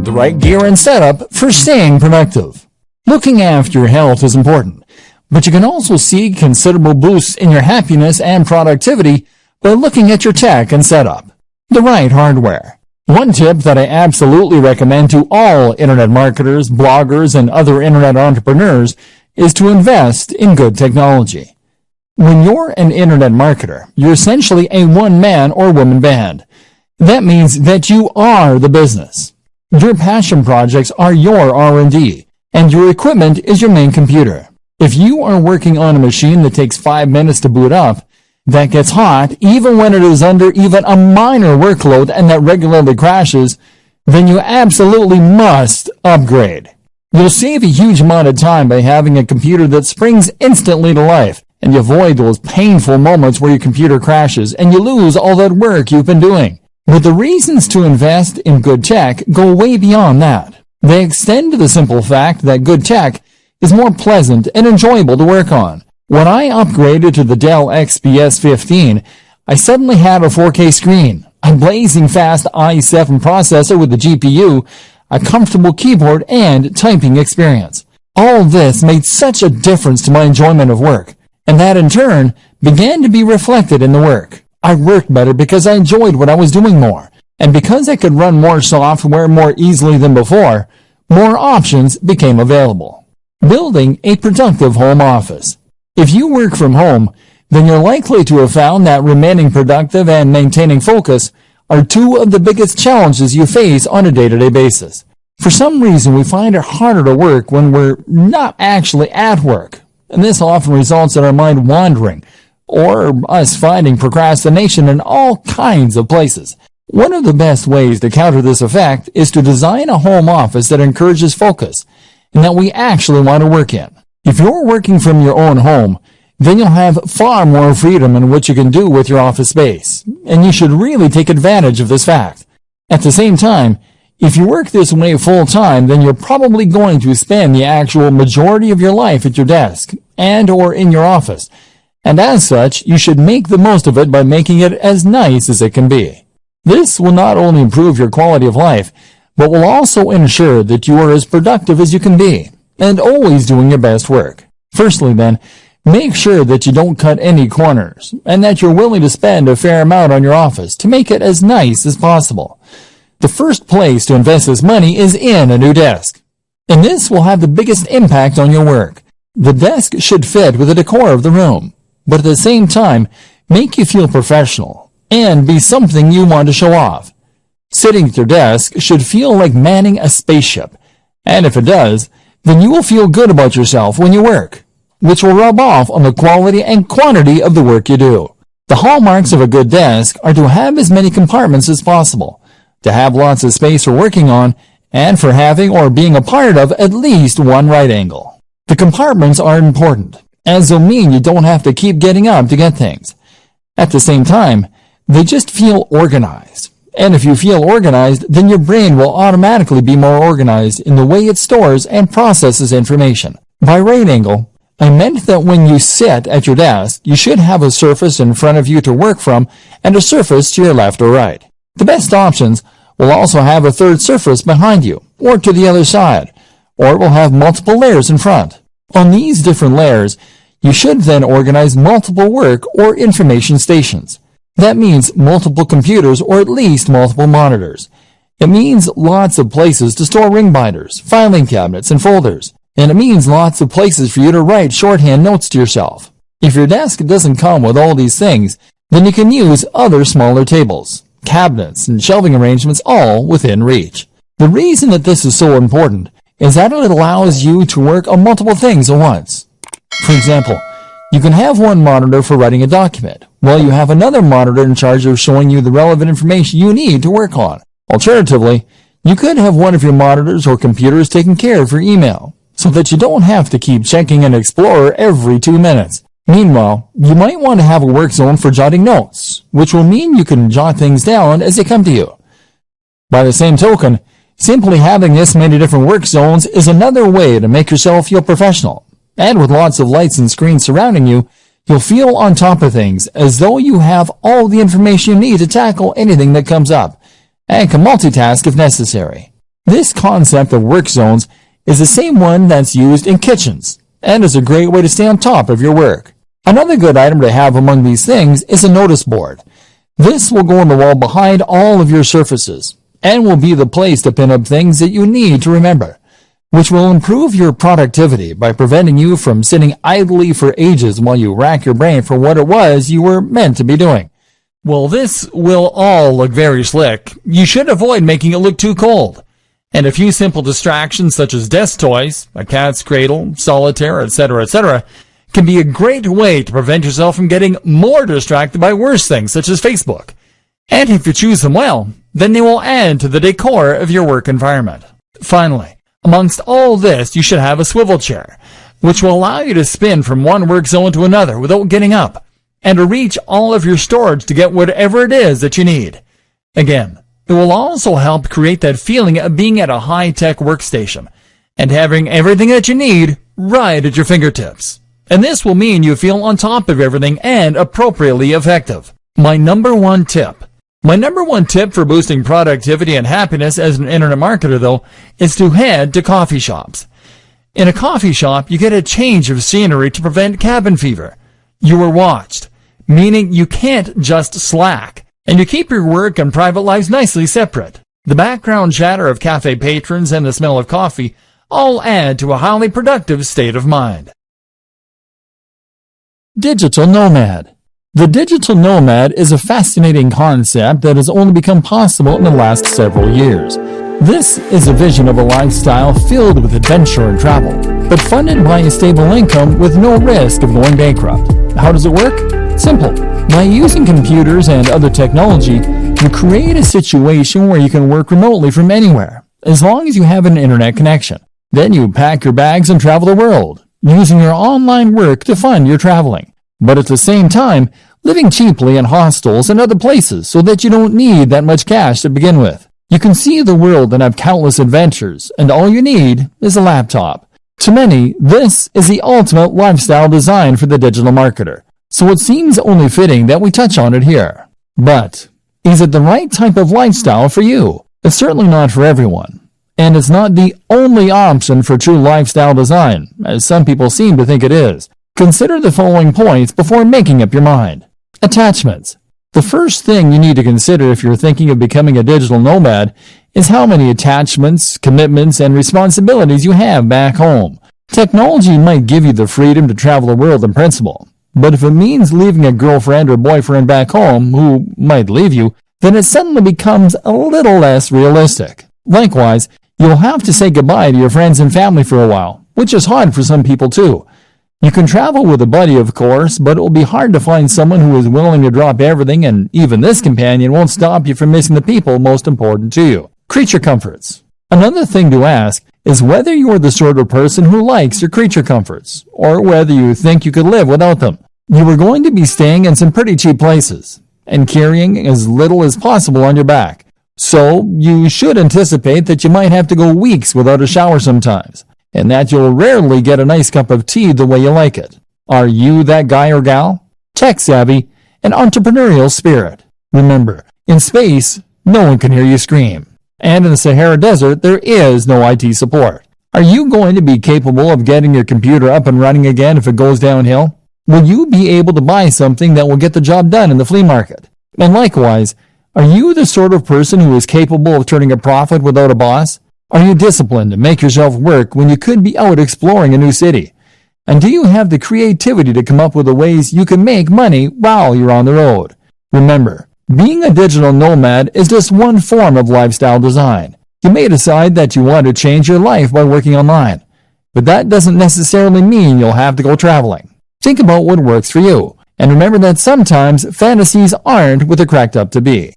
the right gear and setup for staying productive. Looking after your health is important, but you can also see considerable boosts in your happiness and productivity by looking at your tech and setup. The right hardware. One tip that I absolutely recommend to all internet marketers, bloggers, and other internet entrepreneurs is to invest in good technology. When you're an internet marketer, you're essentially a one-man or woman band. That means that you are the business. Your passion projects are your R&D, and your equipment is your main computer. If you are working on a machine that takes 5 minutes to boot up, that gets hot even when it is under even a minor workload and that regularly crashes, then you absolutely must upgrade. You'll save a huge amount of time by having a computer that springs instantly to life, and you avoid those painful moments where your computer crashes and you lose all that work you've been doing. But the reasons to invest in good tech go way beyond that. They extend to the simple fact that good tech is more pleasant and enjoyable to work on. When I upgraded to the Dell XPS 15, I suddenly had a 4K screen, a blazing fast i7 processor with the GPU, a comfortable keyboard, and typing experience. All this made such a difference to my enjoyment of work, and that in turn began to be reflected in the work. I worked better because I enjoyed what I was doing more, and because I could run more software more easily than before, more options became available. Building a productive home office. If you work from home, then you're likely to have found that remaining productive and maintaining focus are two of the biggest challenges you face on a day-to-day basis. For some reason, we find it harder to work when we're not actually at work, and this often results in our mind wandering, or us finding procrastination in all kinds of places. One of the best ways to counter this effect is to design a home office that encourages focus, and that we actually want to work in. If you're working from your own home, then you'll have far more freedom in what you can do with your office space, and you should really take advantage of this fact. At the same time, if you work this way full-time, then you're probably going to spend the actual majority of your life at your desk and or in your office, and as such, you should make the most of it by making it as nice as it can be. This will not only improve your quality of life, but will also ensure that you are as productive as you can be, and always doing your best work. Firstly then, make sure that you don't cut any corners, and that you're willing to spend a fair amount on your office to make it as nice as possible. The first place to invest this money is in a new desk, and this will have the biggest impact on your work. The desk should fit with the decor of the room, but at the same time, make you feel professional, and be something you want to show off. Sitting at your desk should feel like manning a spaceship, and if it does, then you will feel good about yourself when you work, which will rub off on the quality and quantity of the work you do. The hallmarks of a good desk are to have as many compartments as possible, to have lots of space for working on, and for having or being a part of at least one right angle. The compartments are important, as they'll mean you don't have to keep getting up to get things. At the same time, they just feel organized. And if you feel organized, then your brain will automatically be more organized in the way it stores and processes information. By right angle, I meant that when you sit at your desk, you should have a surface in front of you to work from and a surface to your left or right. The best options will also have a third surface behind you, or to the other side, or it will have multiple layers in front. On these different layers, you should then organize multiple work or information stations. That means multiple computers or at least multiple monitors. It means lots of places to store ring binders, filing cabinets, and folders. And it means lots of places for you to write shorthand notes to yourself. If your desk doesn't come with all these things, then you can use other smaller tables, cabinets, and shelving arrangements all within reach. The reason that this is so important is that it allows you to work on multiple things at once. For example, you can have one monitor for writing a document, while you have another monitor in charge of showing you the relevant information you need to work on. Alternatively, you could have one of your monitors or computers taking care of your email, so that you don't have to keep checking an Explorer every 2 minutes. Meanwhile, you might want to have a work zone for jotting notes, which will mean you can jot things down as they come to you. By the same token, simply having this many different work zones is another way to make yourself feel professional. And with lots of lights and screens surrounding you, you'll feel on top of things as though you have all the information you need to tackle anything that comes up, and can multitask if necessary. This concept of work zones is the same one that's used in kitchens, and is a great way to stay on top of your work. Another good item to have among these things is a notice board. This will go on the wall behind all of your surfaces, and will be the place to pin up things that you need to remember, which will improve your productivity by preventing you from sitting idly for ages while you rack your brain for what it was you were meant to be doing. Well, this will all look very slick. You should avoid making it look too cold. And a few simple distractions such as desk toys, a cat's cradle, solitaire, etc., can be a great way to prevent yourself from getting more distracted by worse things such as Facebook. And if you choose them well, then they will add to the decor of your work environment. Finally, amongst all this, you should have a swivel chair, which will allow you to spin from one work zone to another without getting up, and to reach all of your storage to get whatever it is that you need. Again, it will also help create that feeling of being at a high-tech workstation and having everything that you need right at your fingertips. And this will mean you feel on top of everything and appropriately effective. My number one tip for boosting productivity and happiness as an internet marketer, though, is to head to coffee shops. In a coffee shop, you get a change of scenery to prevent cabin fever. You are watched, meaning you can't just slack, and you keep your work and private lives nicely separate. The background chatter of cafe patrons and the smell of coffee all add to a highly productive state of mind. Digital nomad. The digital nomad is a fascinating concept that has only become possible in the last several years. This is a vision of a lifestyle filled with adventure and travel, but funded by a stable income with no risk of going bankrupt. How does it work? Simple. By using computers and other technology, you create a situation where you can work remotely from anywhere, as long as you have an internet connection. Then you pack your bags and travel the world, using your online work to fund your traveling, but at the same time, living cheaply in hostels and other places so that you don't need that much cash to begin with. You can see the world and have countless adventures, and all you need is a laptop. To many, this is the ultimate lifestyle design for the digital marketer, so it seems only fitting that we touch on it here. But is it the right type of lifestyle for you? It's certainly not for everyone. And it's not the only option for true lifestyle design, as some people seem to think it is. Consider the following points before making up your mind. Attachments. The first thing you need to consider if you're thinking of becoming a digital nomad is how many attachments, commitments, and responsibilities you have back home. Technology might give you the freedom to travel the world in principle, but if it means leaving a girlfriend or boyfriend back home who might leave you, then it suddenly becomes a little less realistic. Likewise, you'll have to say goodbye to your friends and family for a while, which is hard for some people too. You can travel with a buddy, of course, but it will be hard to find someone who is willing to drop everything, and even this companion won't stop you from missing the people most important to you. Creature comforts. Another thing to ask is whether you are the sort of person who likes your creature comforts, or whether you think you could live without them. You are going to be staying in some pretty cheap places, and carrying as little as possible on your back. So you should anticipate that you might have to go weeks without a shower sometimes, and that you'll rarely get a nice cup of tea the way you like it. Are you that guy or gal? Tech-savvy and entrepreneurial spirit. Remember, in space, no one can hear you scream. And in the Sahara Desert, there is no IT support. Are you going to be capable of getting your computer up and running again if it goes downhill? Will you be able to buy something that will get the job done in the flea market? And likewise, are you the sort of person who is capable of turning a profit without a boss? Are you disciplined to make yourself work when you could be out exploring a new city? And do you have the creativity to come up with the ways you can make money while you're on the road? Remember, being a digital nomad is just one form of lifestyle design. You may decide that you want to change your life by working online, but that doesn't necessarily mean you'll have to go traveling. Think about what works for you, and remember that sometimes fantasies aren't what they're cracked up to be.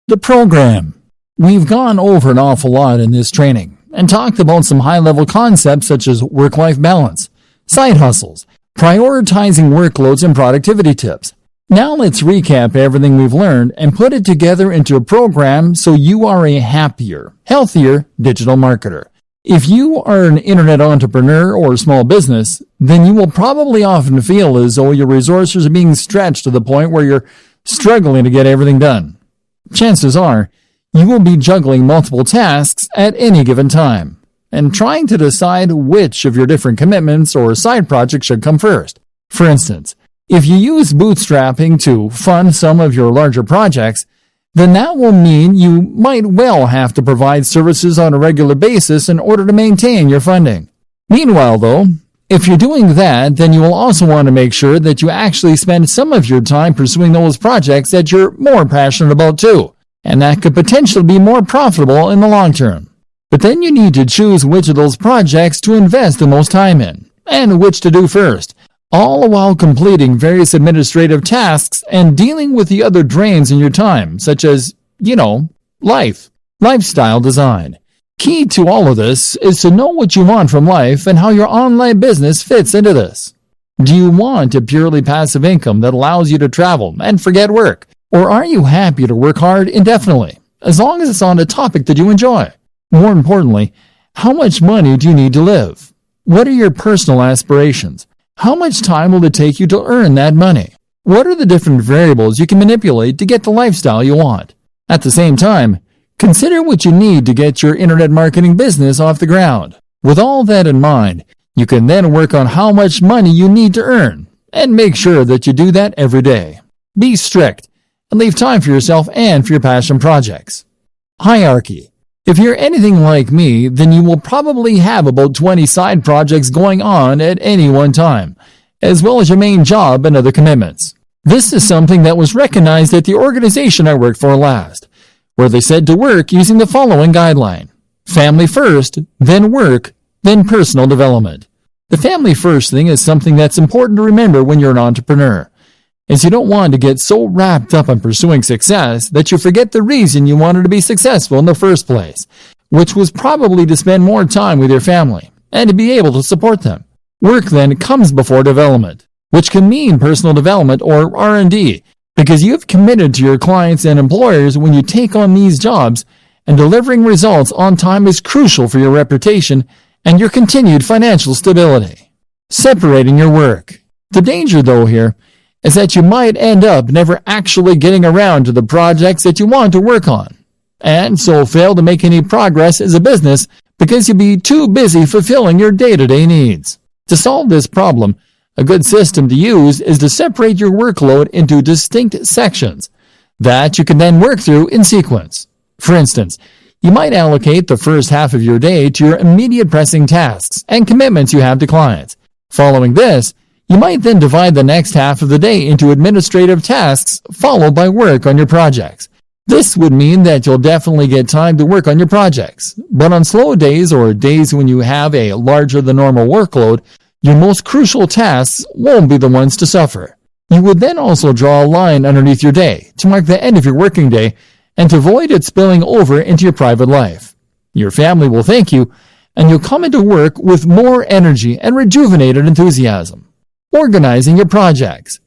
The program. We've gone over an awful lot in this training and talked about some high-level concepts such as work-life balance, side hustles, prioritizing workloads, and productivity tips. Now let's recap everything we've learned and put it together into a program so you are a happier, healthier digital marketer. If you are an internet entrepreneur or small business, then you will probably often feel as though your resources are being stretched to the point where you're struggling to get everything done. Chances are, You will be juggling multiple tasks at any given time and trying to decide which of your different commitments or side projects should come first. For instance, if you use bootstrapping to fund some of your larger projects, then that will mean you might well have to provide services on a regular basis in order to maintain your funding. Meanwhile, though, if you're doing that, then you will also want to make sure that you actually spend some of your time pursuing those projects that you're more passionate about too, and that could potentially be more profitable in the long term. But then you need to choose which of those projects to invest the most time in, and which to do first, all while completing various administrative tasks and dealing with the other drains in your time, such as, lifestyle design. Key to all of this is to know what you want from life and how your online business fits into this. Do you want a purely passive income that allows you to travel and forget work? Or are you happy to work hard indefinitely, as long as it's on a topic that you enjoy? More importantly, how much money do you need to live? What are your personal aspirations? How much time will it take you to earn that money? What are the different variables you can manipulate to get the lifestyle you want? At the same time, consider what you need to get your internet marketing business off the ground. With all that in mind, you can then work on how much money you need to earn, and make sure that you do that every day. Be strict, and leave time for yourself and for your passion projects. Hierarchy. If you're anything like me, then you will probably have about 20 side projects going on at any one time, as well as your main job and other commitments. This is something that was recognized at the organization I worked for last, where they said to work using the following guideline: family first, then work, then personal development. The family first thing is something that's important to remember when you're an entrepreneur, as you don't want to get so wrapped up on pursuing success that you forget the reason you wanted to be successful in the first place, which was probably to spend more time with your family and to be able to support them. Work then comes before development, which can mean personal development or R&D, because you've committed to your clients and employers when you take on these jobs, and delivering results on time is crucial for your reputation and your continued financial stability. Separating your work. The danger, though, here is that you might end up never actually getting around to the projects that you want to work on, and so fail to make any progress as a business because you'll be too busy fulfilling your day-to-day needs. To solve this problem, a good system to use is to separate your workload into distinct sections that you can then work through in sequence. For instance, you might allocate the first half of your day to your immediate pressing tasks and commitments you have to clients. Following this, you might then divide the next half of the day into administrative tasks, followed by work on your projects. This would mean that you'll definitely get time to work on your projects, but on slow days or days when you have a larger than normal workload, your most crucial tasks won't be the ones to suffer. You would then also draw a line underneath your day to mark the end of your working day and to avoid it spilling over into your private life. Your family will thank you, and you'll come into work with more energy and rejuvenated enthusiasm. Organizing your projects.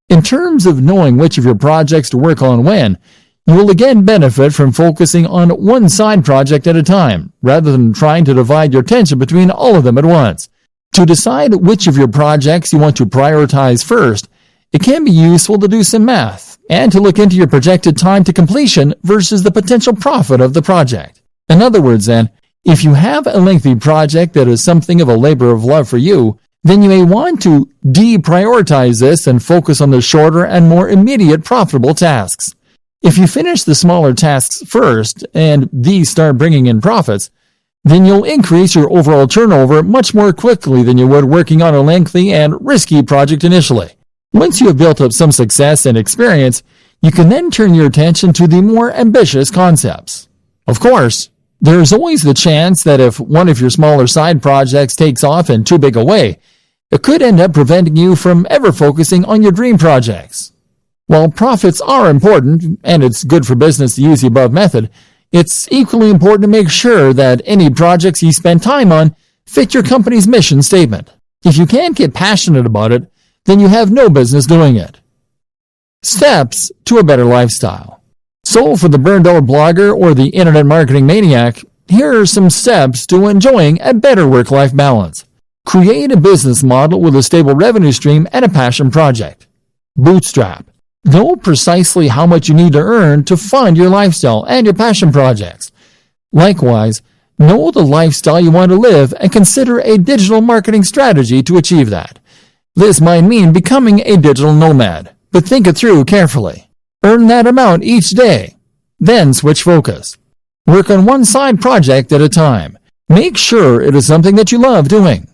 In terms of knowing which of your projects to work on when, you will again benefit from focusing on one side project at a time, rather than trying to divide your attention between all of them at once. To decide which of your projects you want to prioritize first, it can be useful to do some math and to look into your projected time to completion versus the potential profit of the project. In other words, then, if you have a lengthy project that is something of a labor of love for you, then you may want to deprioritize this and focus on the shorter and more immediate profitable tasks. If you finish the smaller tasks first and these start bringing in profits, then you'll increase your overall turnover much more quickly than you would working on a lengthy and risky project initially. Once you have built up some success and experience, you can then turn your attention to the more ambitious concepts. Of course, there is always the chance that if one of your smaller side projects takes off in too big a way, it could end up preventing you from ever focusing on your dream projects. While profits are important, and it's good for business to use the above method, it's equally important to make sure that any projects you spend time on fit your company's mission statement. If you can't get passionate about it, then you have no business doing it. Steps to a better lifestyle. So for the burned out blogger or the internet marketing maniac, here are some steps to enjoying a better work-life balance. Create a business model with a stable revenue stream and a passion project. Bootstrap. Know precisely how much you need to earn to fund your lifestyle and your passion projects. Likewise, know the lifestyle you want to live and consider a digital marketing strategy to achieve that. This might mean becoming a digital nomad, but think it through carefully. Earn that amount each day, then switch focus. Work on one side project at a time. Make sure it is something that you love doing.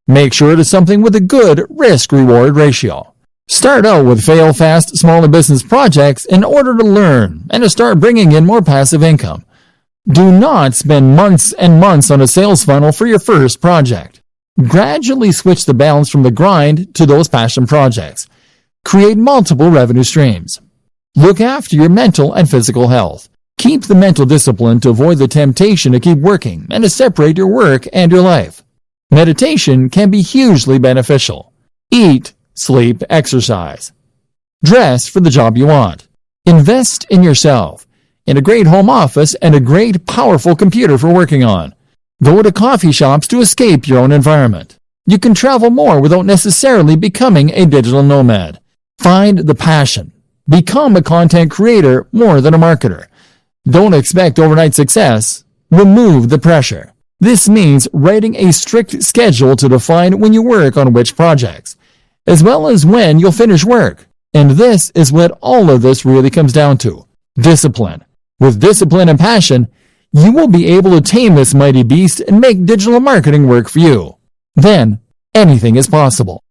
Make sure it is something with a good risk-reward ratio. Start out with fail-fast smaller business projects in order to learn and to start bringing in more passive income. Do not spend months and months on a sales funnel for your first project. Gradually switch the balance from the grind to those passion projects. Create multiple revenue streams. Look after your mental and physical health. Keep the mental discipline to avoid the temptation to keep working and to separate your work and your life. Meditation can be hugely beneficial. Eat, sleep, exercise. Dress for the job you want. Invest in yourself, in a great home office and a great, powerful computer for working on. Go to coffee shops to escape your own environment. You can travel more without necessarily becoming a digital nomad. Find the passion. Become a content creator more than a marketer. Don't expect overnight success. Remove the pressure. This means writing a strict schedule to define when you work on which projects, as well as when you'll finish work. And this is what all of this really comes down to. Discipline. With discipline and passion, you will be able to tame this mighty beast and make digital marketing work for you. Then, anything is possible.